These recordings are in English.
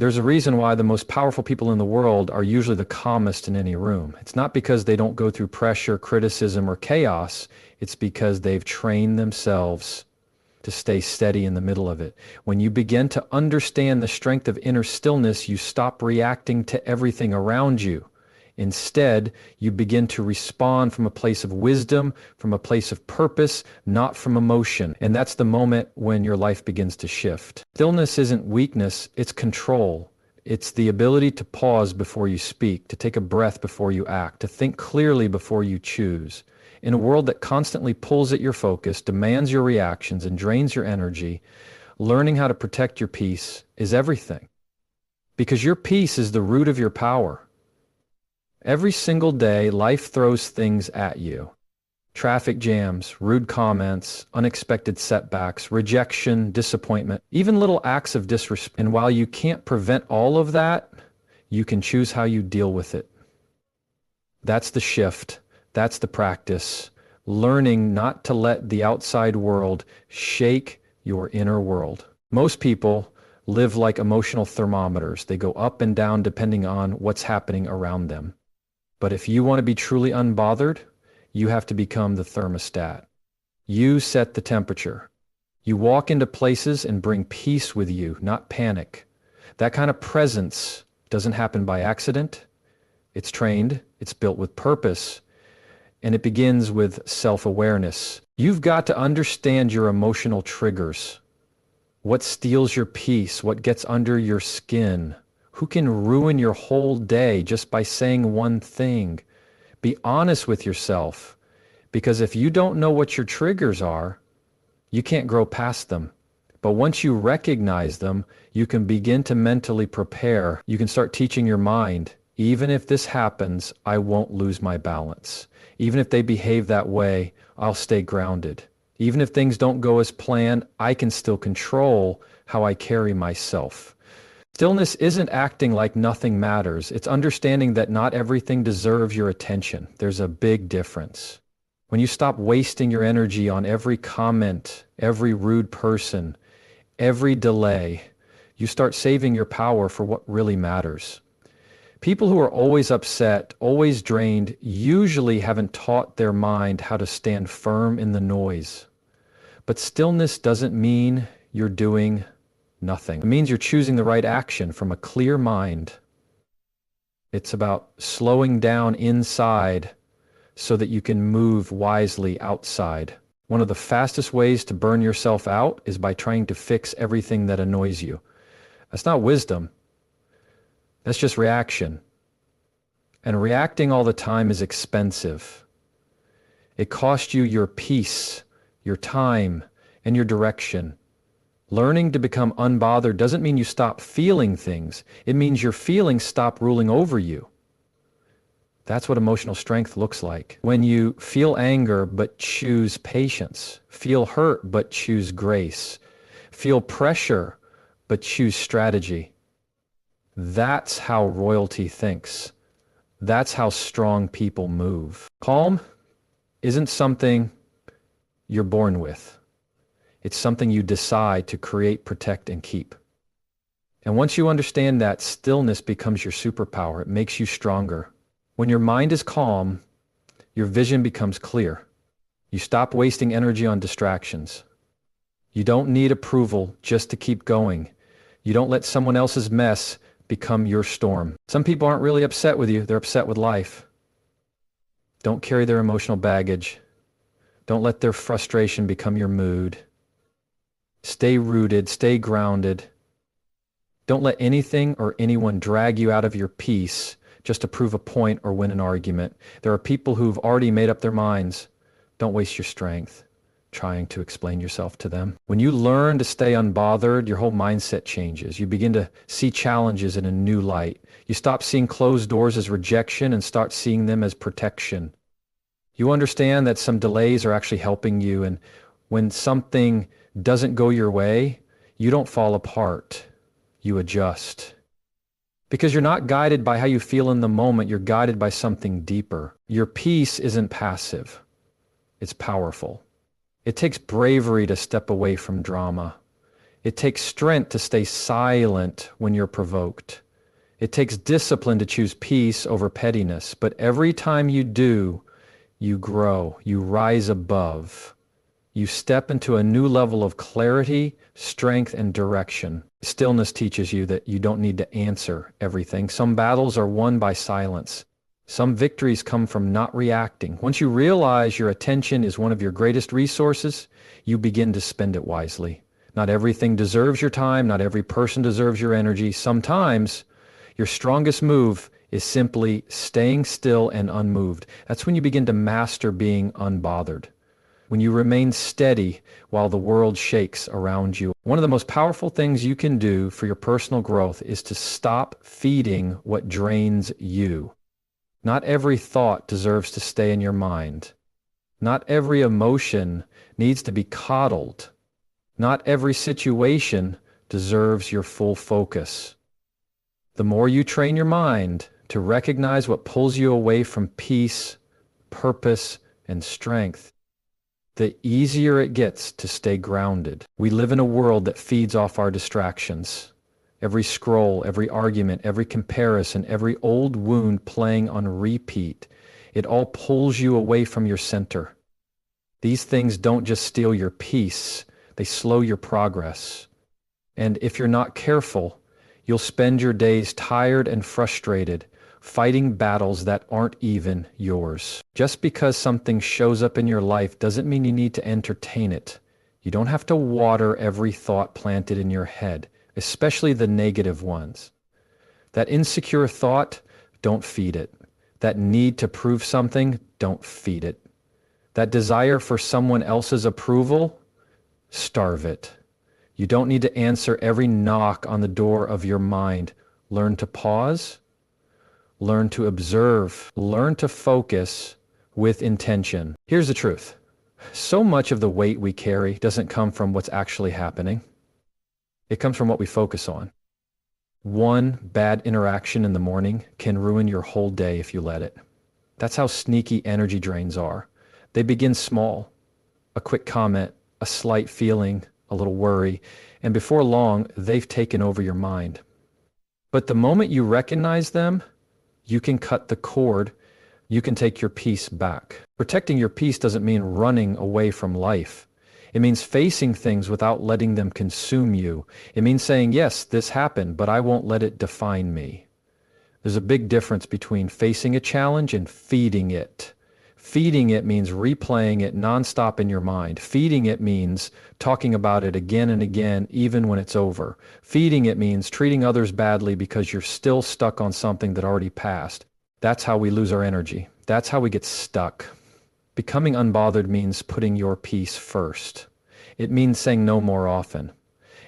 There's a reason why the most powerful people in the world are usually the calmest in any room. It's not because they don't go through pressure, criticism, or chaos. It's because they've trained themselves to stay steady in the middle of it. When you begin to understand the strength of inner stillness, you stop reacting to everything around you. Instead, you begin to respond from a place of wisdom, from a place of purpose, not from emotion. And that's the moment when your life begins to shift. Stillness isn't weakness, it's control. It's the ability to pause before you speak, to take a breath before you act, to think clearly before you choose. In a world that constantly pulls at your focus, demands your reactions, and drains your energy, learning how to protect your peace is everything. Because your peace is the root of your power. Every single day, life throws things at you. Traffic jams, rude comments, unexpected setbacks, rejection, disappointment, even little acts of disrespect. And while you can't prevent all of that, you can choose how you deal with it. That's the shift. That's the practice. Learning not to let the outside world shake your inner world. Most people live like emotional thermometers. They go up and down depending on what's happening around them. But if you want to be truly unbothered, you have to become the thermostat. You set the temperature. You walk into places and bring peace with you, not panic. That kind of presence doesn't happen by accident. It's trained, it's built with purpose, and it begins with self-awareness. You've got to understand your emotional triggers. What steals your peace? What gets under your skin? Who can ruin your whole day just by saying one thing? Be honest with yourself, because if you don't know what your triggers are, you can't grow past them. But once you recognize them, you can begin to mentally prepare. You can start teaching your mind, even if this happens, I won't lose my balance. Even if they behave that way, I'll stay grounded. Even if things don't go as planned, I can still control how I carry myself. Stillness isn't acting like nothing matters. It's understanding that not everything deserves your attention. There's a big difference. When you stop wasting your energy on every comment, every rude person, every delay, you start saving your power for what really matters. People who are always upset, always drained, usually haven't taught their mind how to stand firm in the noise. But stillness doesn't mean you're doing nothing. It means you're choosing the right action from a clear mind. It's about slowing down inside so that you can move wisely outside. One of the fastest ways to burn yourself out is by trying to fix everything that annoys you. That's not wisdom. That's just reaction. And reacting all the time is expensive. It costs you your peace, your time, and your direction. Learning to become unbothered doesn't mean you stop feeling things. It means your feelings stop ruling over you. That's what emotional strength looks like. When you feel anger but choose patience, feel hurt but choose grace, feel pressure but choose strategy. That's how royalty thinks. That's how strong people move. Calm isn't something you're born with. It's something you decide to create, protect, and keep. And once you understand that, stillness becomes your superpower. It makes you stronger. When your mind is calm, your vision becomes clear. You stop wasting energy on distractions. You don't need approval just to keep going. You don't let someone else's mess become your storm. Some people aren't really upset with you. They're upset with life. Don't carry their emotional baggage. Don't let their frustration become your mood. Stay rooted, stay grounded. Don't let anything or anyone drag you out of your peace just to prove a point or win an argument. There are people who've already made up their minds. Don't waste your strength trying to explain yourself to them. When you learn to stay unbothered, your whole mindset changes. You begin to see challenges in a new light. You stop seeing closed doors as rejection and start seeing them as protection. You understand that some delays are actually helping you, and when something doesn't go your way, you don't fall apart. You adjust. Because you're not guided by how you feel in the moment, you're guided by something deeper. Your peace isn't passive. It's powerful. It takes bravery to step away from drama. It takes strength to stay silent when you're provoked. It takes discipline to choose peace over pettiness, but every time you do, you grow, you rise above. You step into a new level of clarity, strength, and direction. Stillness teaches you that you don't need to answer everything. Some battles are won by silence. Some victories come from not reacting. Once you realize your attention is one of your greatest resources, you begin to spend it wisely. Not everything deserves your time. Not every person deserves your energy. Sometimes your strongest move is simply staying still and unmoved. That's when you begin to master being unbothered. When you remain steady while the world shakes around you. One of the most powerful things you can do for your personal growth is to stop feeding what drains you. Not every thought deserves to stay in your mind. Not every emotion needs to be coddled. Not every situation deserves your full focus. The more you train your mind to recognize what pulls you away from peace, purpose, and strength, the easier it gets to stay grounded. We live in a world that feeds off our distractions. Every scroll, every argument, every comparison, every old wound playing on repeat, it all pulls you away from your center. These things don't just steal your peace, they slow your progress. And if you're not careful, you'll spend your days tired and frustrated, fighting battles that aren't even yours. Just because something shows up in your life doesn't mean you need to entertain it. You don't have to water every thought planted in your head, especially the negative ones. That insecure thought, don't feed it. That need to prove something, don't feed it. That desire for someone else's approval, starve it. You don't need to answer every knock on the door of your mind. Learn to pause. Learn to observe, learn to focus with intention. Here's the truth. So much of the weight we carry doesn't come from what's actually happening. It comes from what we focus on. One bad interaction in the morning can ruin your whole day if you let it. That's how sneaky energy drains are. They begin small. A quick comment, a slight feeling, a little worry, and before long, they've taken over your mind. But the moment you recognize them, you can cut the cord. You can take your peace back. Protecting your peace doesn't mean running away from life. It means facing things without letting them consume you. It means saying, yes, this happened, but I won't let it define me. There's a big difference between facing a challenge and feeding it. Feeding it means replaying it nonstop in your mind. Feeding it means talking about it again and again, even when it's over. Feeding it means treating others badly because you're still stuck on something that already passed. That's how we lose our energy. That's how we get stuck. Becoming unbothered means putting your peace first. It means saying no more often.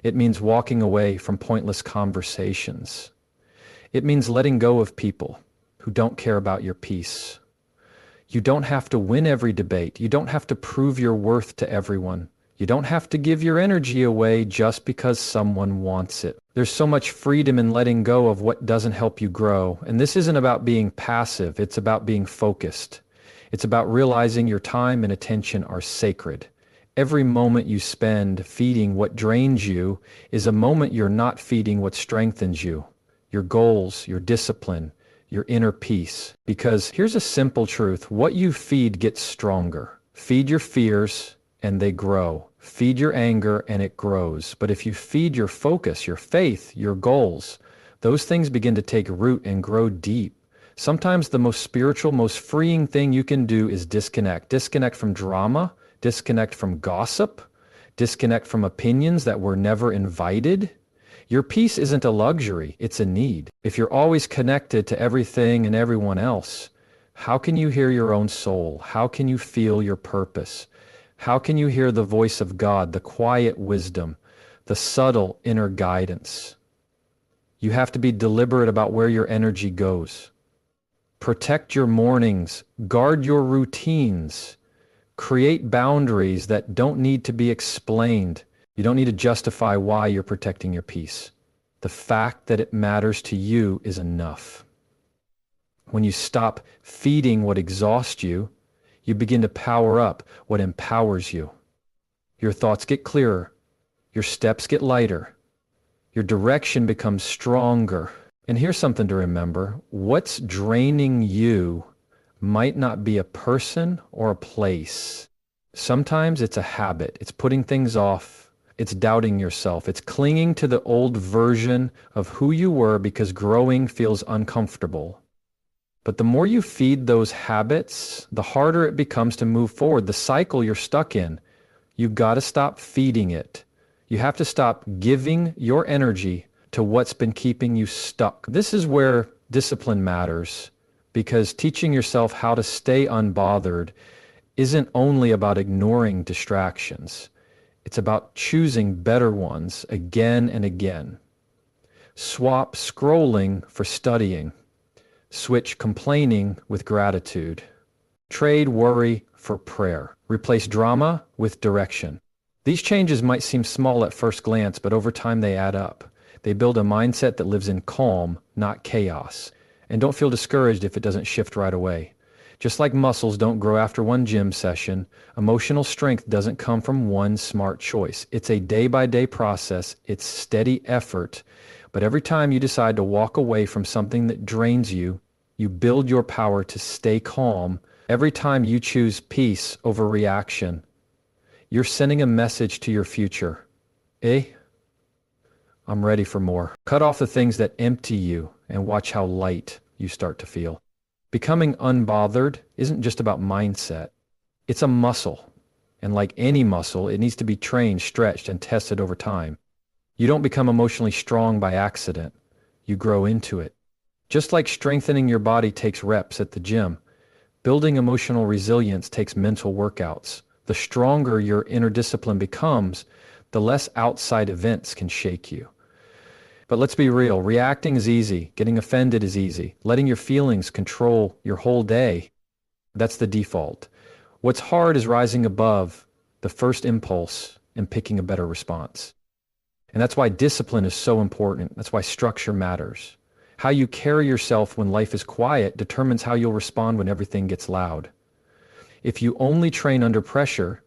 It means walking away from pointless conversations. It means letting go of people who don't care about your peace. You don't have to win every debate. You don't have to prove your worth to everyone. You don't have to give your energy away just because someone wants it. There's so much freedom in letting go of what doesn't help you grow. And this isn't about being passive. It's about being focused. It's about realizing your time and attention are sacred. Every moment you spend feeding what drains you is a moment you're not feeding what strengthens you. Your goals, your discipline, your inner peace. Because here's a simple truth. What you feed gets stronger. Feed your fears and they grow. Feed your anger and it grows. But if you feed your focus, your faith, your goals, those things begin to take root and grow deep. Sometimes the most spiritual, most freeing thing you can do is disconnect. Disconnect from drama, disconnect from gossip, disconnect from opinions that were never invited. Your peace isn't a luxury, it's a need. If you're always connected to everything and everyone else, how can you hear your own soul? How can you feel your purpose? How can you hear the voice of God, the quiet wisdom, the subtle inner guidance? You have to be deliberate about where your energy goes. Protect your mornings, guard your routines, create boundaries that don't need to be explained. You don't need to justify why you're protecting your peace. The fact that it matters to you is enough. When you stop feeding what exhausts you, you begin to power up what empowers you. Your thoughts get clearer. Your steps get lighter. Your direction becomes stronger. And here's something to remember. What's draining you might not be a person or a place. Sometimes it's a habit. It's putting things off. It's doubting yourself. It's clinging to the old version of who you were because growing feels uncomfortable. But the more you feed those habits, the harder it becomes to move forward. The cycle you're stuck in, you've got to stop feeding it. You have to stop giving your energy to what's been keeping you stuck. This is where discipline matters, because teaching yourself how to stay unbothered isn't only about ignoring distractions. It's about choosing better ones again and again. Swap scrolling for studying. Switch complaining with gratitude. Trade worry for prayer. Replace drama with direction. These changes might seem small at first glance, but over time they add up. They build a mindset that lives in calm, not chaos. And don't feel discouraged if it doesn't shift right away. Just like muscles don't grow after one gym session, emotional strength doesn't come from one smart choice. It's a day-by-day process. It's steady effort. But every time you decide to walk away from something that drains you, you build your power to stay calm. Every time you choose peace over reaction, you're sending a message to your future. I'm ready for more. Cut off the things that empty you and watch how light you start to feel. Becoming unbothered isn't just about mindset. It's a muscle. And like any muscle, it needs to be trained, stretched, and tested over time. You don't become emotionally strong by accident. You grow into it. Just like strengthening your body takes reps at the gym, building emotional resilience takes mental workouts. The stronger your inner discipline becomes, the less outside events can shake you. But let's be real, reacting is easy, getting offended is easy, letting your feelings control your whole day, that's the default. What's hard is rising above the first impulse and picking a better response. And that's why discipline is so important. That's why structure matters. How you carry yourself when life is quiet determines how you'll respond when everything gets loud. If you only train under pressure,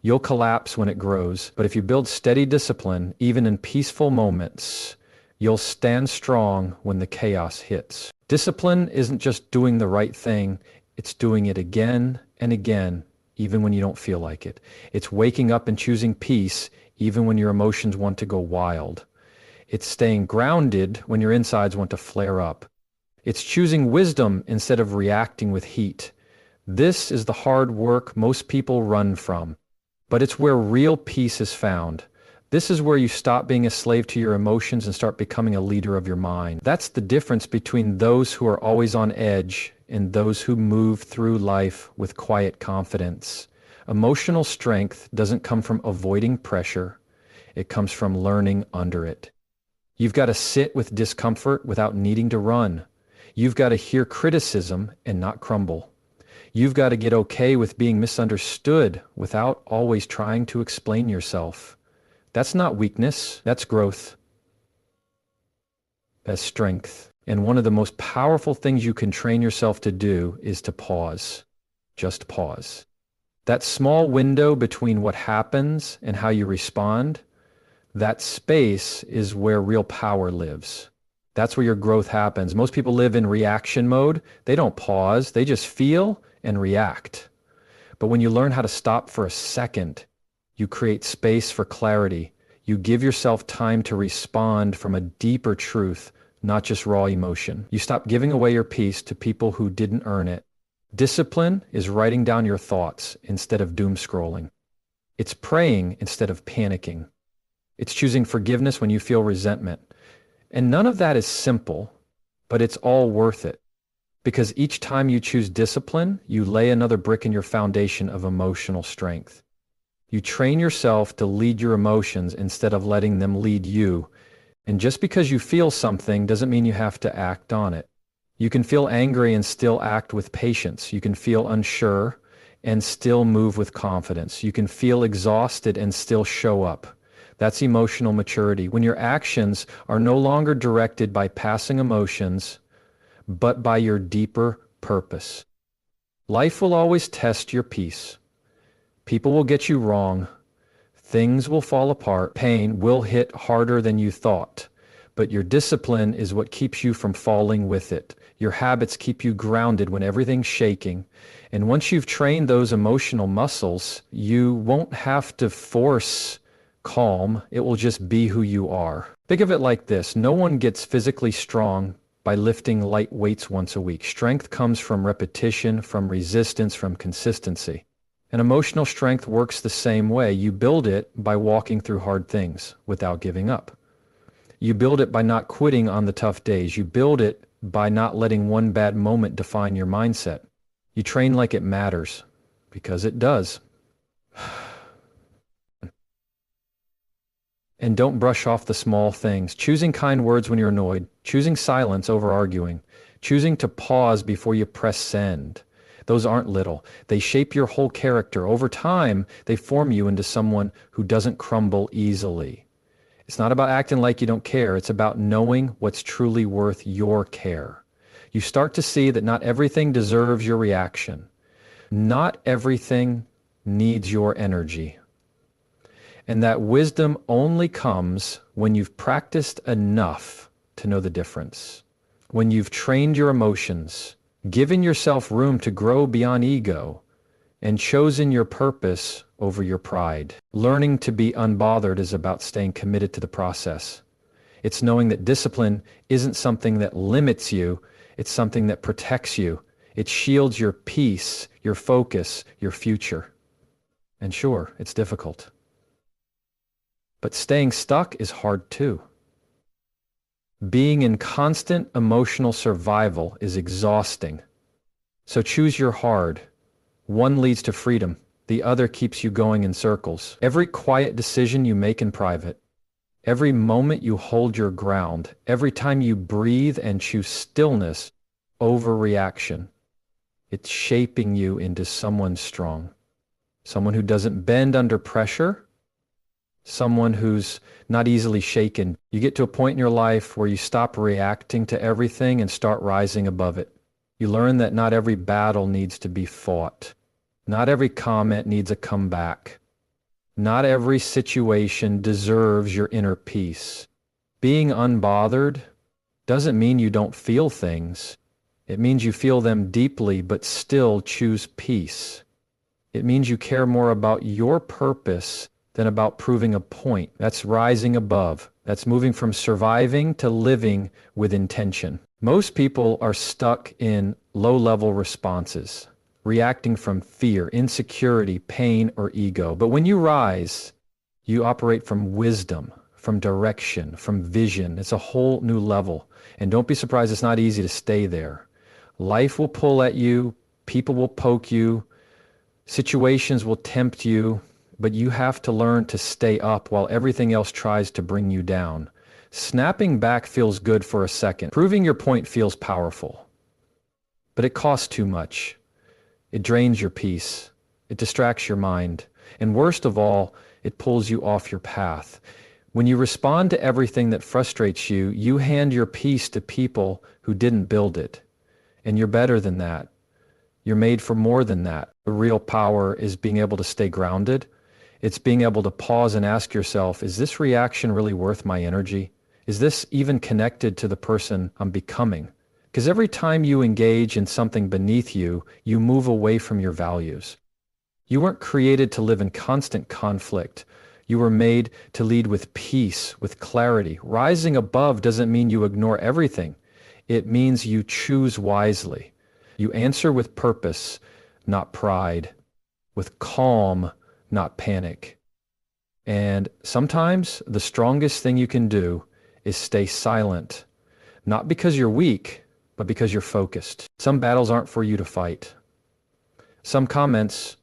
you'll collapse when it grows. But if you build steady discipline, even in peaceful moments, you'll stand strong when the chaos hits. Discipline isn't just doing the right thing, it's doing it again and again, even when you don't feel like it. It's waking up and choosing peace, even when your emotions want to go wild. It's staying grounded when your insides want to flare up. It's choosing wisdom instead of reacting with heat. This is the hard work most people run from, but it's where real peace is found. This is where you stop being a slave to your emotions and start becoming a leader of your mind. That's the difference between those who are always on edge and those who move through life with quiet confidence. Emotional strength doesn't come from avoiding pressure. It comes from learning under it. You've got to sit with discomfort without needing to run. You've got to hear criticism and not crumble. You've got to get okay with being misunderstood without always trying to explain yourself. That's not weakness, that's growth. That's strength. And one of the most powerful things you can train yourself to do is to pause. Just pause. That small window between what happens and how you respond, that space is where real power lives. That's where your growth happens. Most people live in reaction mode. They don't pause. They just feel and react. But when you learn how to stop for a second, you create space for clarity. You give yourself time to respond from a deeper truth, not just raw emotion. You stop giving away your peace to people who didn't earn it. Discipline is writing down your thoughts instead of doom scrolling. It's praying instead of panicking. It's choosing forgiveness when you feel resentment. And none of that is simple, but it's all worth it. Because each time you choose discipline, you lay another brick in your foundation of emotional strength. You train yourself to lead your emotions instead of letting them lead you. And just because you feel something doesn't mean you have to act on it. You can feel angry and still act with patience. You can feel unsure and still move with confidence. You can feel exhausted and still show up. That's emotional maturity. When your actions are no longer directed by passing emotions, but by your deeper purpose. Life will always test your peace. People will get you wrong. Things will fall apart. Pain will hit harder than you thought. But your discipline is what keeps you from falling with it. Your habits keep you grounded when everything's shaking. And once you've trained those emotional muscles, you won't have to force calm. It will just be who you are. Think of it like this. No one gets physically strong by lifting light weights once a week. Strength comes from repetition, from resistance, from consistency. And emotional strength works the same way. You build it by walking through hard things without giving up. You build it by not quitting on the tough days. You build it by not letting one bad moment define your mindset. You train like it matters, because it does. And don't brush off the small things. Choosing kind words when you're annoyed, choosing silence over arguing, choosing to pause before you press send. Those aren't little. They shape your whole character. Over time, they form you into someone who doesn't crumble easily. It's not about acting like you don't care. It's about knowing what's truly worth your care. You start to see that not everything deserves your reaction. Not everything needs your energy. And that wisdom only comes when you've practiced enough to know the difference. When you've trained your emotions, given yourself room to grow beyond ego, and chosen your purpose over your pride. Learning to be unbothered is about staying committed to the process. It's knowing that discipline isn't something that limits you, it's something that protects you. It shields your peace, your focus, your future. And sure, it's difficult. But staying stuck is hard too. Being in constant emotional survival is exhausting. So choose your hard. One leads to freedom. The other keeps you going in circles. Every quiet decision you make in private, every moment you hold your ground, every time you breathe and choose stillness over reaction, it's shaping you into someone strong. Someone who doesn't bend under pressure, someone who's not easily shaken. You get to a point in your life where you stop reacting to everything and start rising above it. You learn that not every battle needs to be fought. Not every comment needs a comeback. Not every situation deserves your inner peace. Being unbothered doesn't mean you don't feel things. It means you feel them deeply but still choose peace. It means you care more about your purpose than about proving a point. That's rising above. That's moving from surviving to living with intention. Most people are stuck in low-level responses, reacting from fear, insecurity, pain, or ego. But when you rise, you operate from wisdom, from direction, from vision. It's a whole new level. And don't be surprised, it's not easy to stay there. Life will pull at you, people will poke you, situations will tempt you, but you have to learn to stay up while everything else tries to bring you down. Snapping back feels good for a second. Proving your point feels powerful. But it costs too much. It drains your peace. It distracts your mind. And worst of all, it pulls you off your path. When you respond to everything that frustrates you, you hand your peace to people who didn't build it. And you're better than that. You're made for more than that. The real power is being able to stay grounded. It's being able to pause and ask yourself, is this reaction really worth my energy? Is this even connected to the person I'm becoming? Because every time you engage in something beneath you, you move away from your values. You weren't created to live in constant conflict. You were made to lead with peace, with clarity. Rising above doesn't mean you ignore everything. It means you choose wisely. You answer with purpose, not pride, with calm, not panic. And sometimes the strongest thing you can do is stay silent, not because you're weak, but because you're focused. Some battles aren't for you to fight. Some comments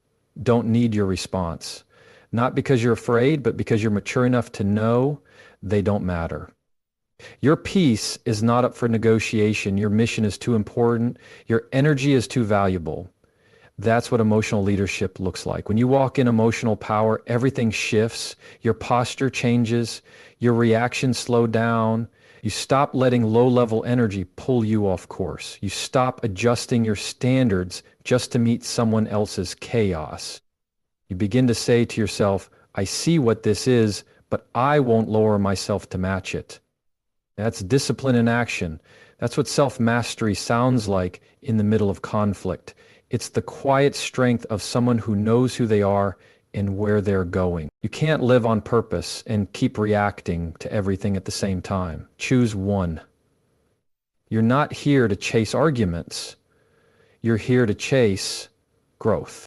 don't need your response, not because you're afraid, but because you're mature enough to know they don't matter. Your peace is not up for negotiation. Your mission is too important. Your energy is too valuable. That's what emotional leadership looks like. When you walk in emotional power, everything shifts. Your posture changes. Your reactions slow down. You stop letting low-level energy pull you off course. You stop adjusting your standards just to meet someone else's chaos. You begin to say to yourself, I see what this is, but I won't lower myself to match it. That's discipline in action. That's what self-mastery sounds like in the middle of conflict. It's the quiet strength of someone who knows who they are and where they're going. You can't live on purpose and keep reacting to everything at the same time. Choose one. You're not here to chase arguments. You're here to chase growth.